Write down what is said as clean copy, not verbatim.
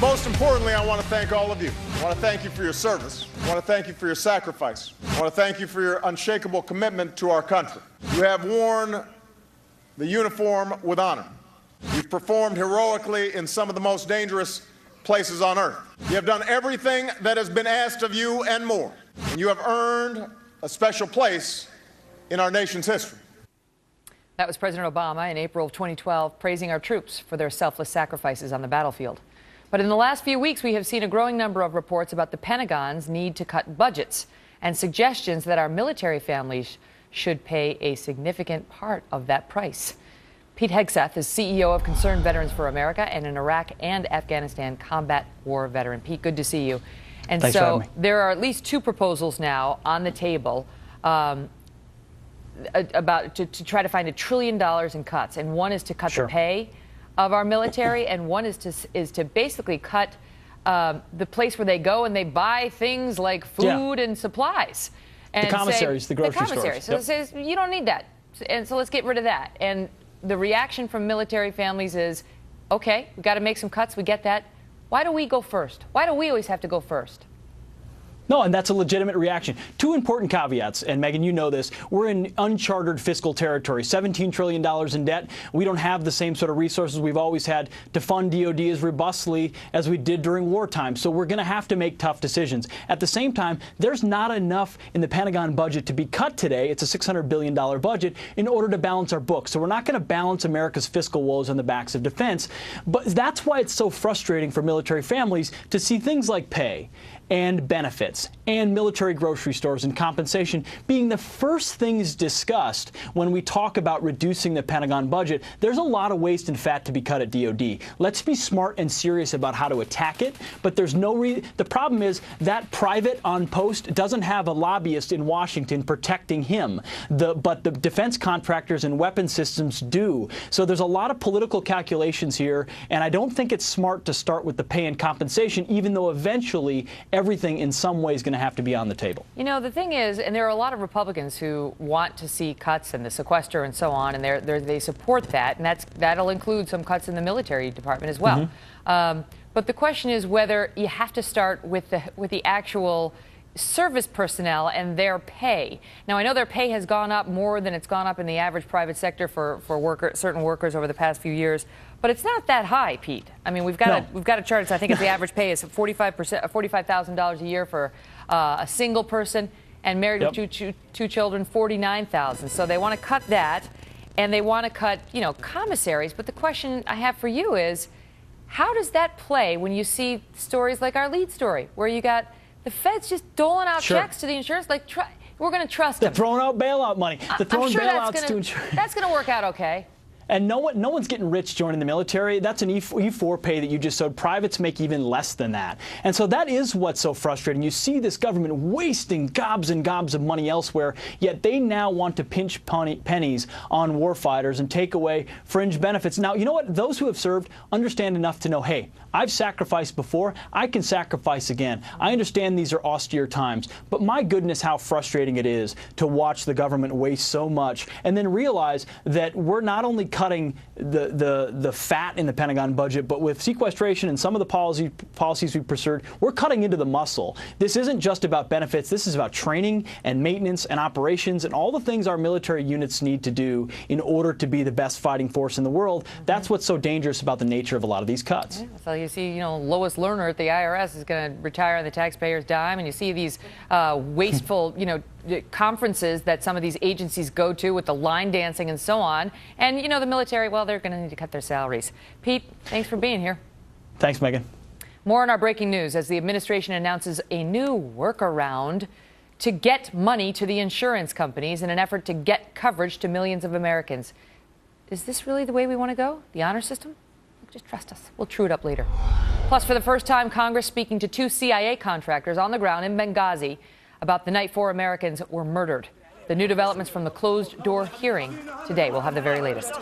Most importantly, I want to thank all of you. I want to thank you for your service. I want to thank you for your sacrifice. I want to thank you for your unshakable commitment to our country. You have worn the uniform with honor. You've performed heroically in some of the most dangerous places on earth. You have done everything that has been asked of you and more. And you have earned a special place in our nation's history. That was President Obama in April of 2012, praising our troops for their selfless sacrifices on the battlefield. But in the last few weeks, we have seen a growing number of reports about the Pentagon's need to cut budgets and suggestions that our military families should pay a significant part of that price. Pete Hegseth is CEO of Concerned Veterans for America and an Iraq and Afghanistan combat war veteran. Pete, good to see you. And Thanks for having me. There are at least two proposals now on the table to try to find $1 trillion in cuts. And one is to cut the pay of our military, and one is to basically cut the place where they go and they buy things like food and supplies. And the commissaries, the grocery stores. So yep. It says, you don't need that. And so let's get rid of that. And the reaction from military families is, okay, we've got to make some cuts. We get that. Why do we go first? Why do we always have to go first? No, and that's a legitimate reaction. Two important caveats, and Megan, you know this. We're in uncharted fiscal territory, $17 trillion in debt. We don't have the same sort of resources we've always had to fund DOD as robustly as we did during wartime. So we're going to have to make tough decisions. At the same time, there's not enough in the Pentagon budget to be cut today. It's a $600 billion budget in order to balance our books. So we're not going to balance America's fiscal woes on the backs of defense. But that's why it's so frustrating for military families to see things like pay and benefits and military grocery stores and compensation being the first things discussed when we talk about reducing the Pentagon budget. There's a lot of waste and fat to be cut at DOD. Let's be smart and serious about how to attack it, but there's no the problem is that private on post doesn't have a lobbyist in Washington protecting him, but the defense contractors and weapon systems do. So there's a lot of political calculations here, and I don't think it's smart to start with the pay and compensation, even though eventually everything in some way is going to have to be on the table. You know, the thing is, and there are a lot of Republicans who want to see cuts and the sequester and so on, and they support that, and that'll include some cuts in the military department as well. But the question is whether you have to start with the actual service personnel and their pay. Now, I know their pay has gone up more than it's gone up in the average private sector for certain workers over the past few years, but it's not that high, Pete. I mean, we've got a chart. I think the average pay is $45,000 a year for a single person, and married with two children, $49,000. So they want to cut that, and they want to cut, commissaries. But the question I have for you is, how does that play when you see stories like our lead story, where you got the feds just doling out checks to the insurance? Like, we're going to trust them. They're throwing out bailout money. They're throwing bailouts to insurance. That's going to work out okay. And no one's getting rich joining the military. That's an E4 pay that you just showed. Privates make even less than that. And so that is what's so frustrating. You see this government wasting gobs and gobs of money elsewhere, yet they now want to pinch pennies on warfighters and take away fringe benefits. Now, you know what? Those who have served understand enough to know, hey, I've sacrificed before. I can sacrifice again. I understand these are austere times, but my goodness, how frustrating it is to watch the government waste so much and then realize that we're not only cutting the fat in the Pentagon budget, but with sequestration and some of the policies we pursued, we're cutting into the muscle. This isn't just about benefits. This is about training and maintenance and operations and all the things our military units need to do in order to be the best fighting force in the world. That's what's so dangerous about the nature of a lot of these cuts. Yeah, so you see, Lois Lerner at the IRS is going to retire on the taxpayer's dime, and you see these wasteful, conferences that some of these agencies go to with the line dancing and so on. And, the military, well, they're going to need to cut their salaries. Pete, thanks for being here. Thanks, Megan. More on our breaking news as the administration announces a new workaround to get money to the insurance companies in an effort to get coverage to millions of Americans. Is this really the way we want to go? The honor system? Just trust us. We'll true it up later. Plus, for the first time, Congress speaking to two CIA contractors on the ground in Benghazi about the night 4 Americans were murdered. The new developments from the closed-door hearing today. We'll have the very latest.